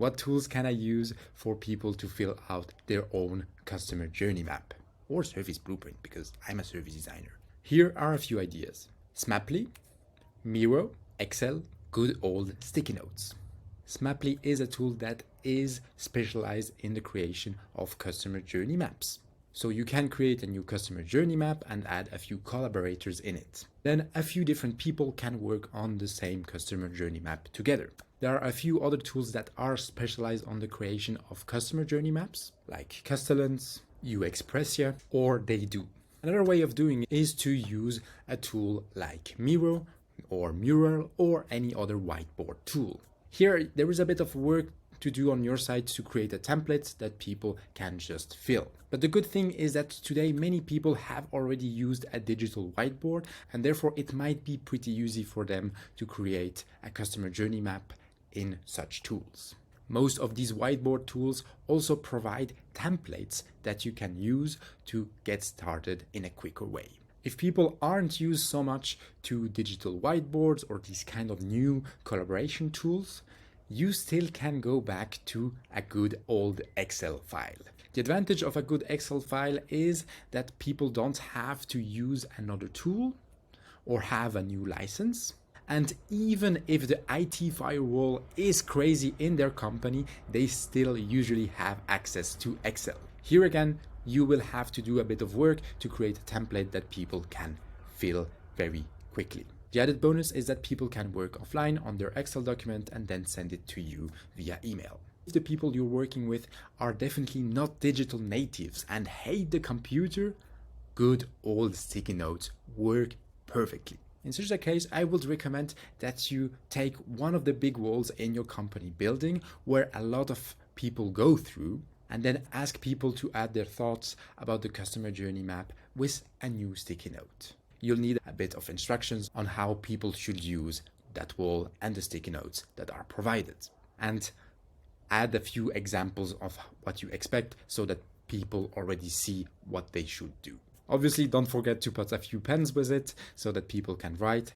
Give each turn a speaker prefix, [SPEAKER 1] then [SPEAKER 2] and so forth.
[SPEAKER 1] What tools can I use for people to fill out their own customer journey map or service blueprint, because I'm a service designer? Here are a few ideas. Smaply, Miro, Excel, good old sticky notes. Smaply is a tool that is specialized in the creation of customer journey maps. So you can create a new customer journey map and add a few collaborators in it. Then a few different people can work on the same customer journey map together. There are a few other tools that are specialized on the creation of customer journey maps, like Castellans, UXpressia, or They Do. Another way of doing it is to use a tool like Miro or Mural or any other whiteboard tool. Here, there is a bit of work to do on your side to create a template that people can just fill. But the good thing is that today many people have already used a digital whiteboard, and therefore it might be pretty easy for them to create a customer journey map in such tools. Most of these whiteboard tools also provide templates that you can use to get started in a quicker way. If people aren't used so much to digital whiteboards or these kind of new collaboration tools, you still can go back to a good old Excel file. The advantage of a good Excel file is that people don't have to use another tool or have a new license. And even if the IT firewall is crazy in their company, they still usually have access to Excel. Here again, you will have to do a bit of work to create a template that people can fill very quickly. The added bonus is that people can work offline on their Excel document and then send it to you via email. If the people you're working with are definitely not digital natives and hate the computer, good old sticky notes work perfectly. In such a case, I would recommend that you take one of the big walls in your company building where a lot of people go through, and then ask people to add their thoughts about the customer journey map with a new sticky note. You'll need a bit of instructions on how people should use that wall and the sticky notes that are provided. And add a few examples of what you expect so that people already see what they should do. Obviously, don't forget to put a few pens with it so that people can write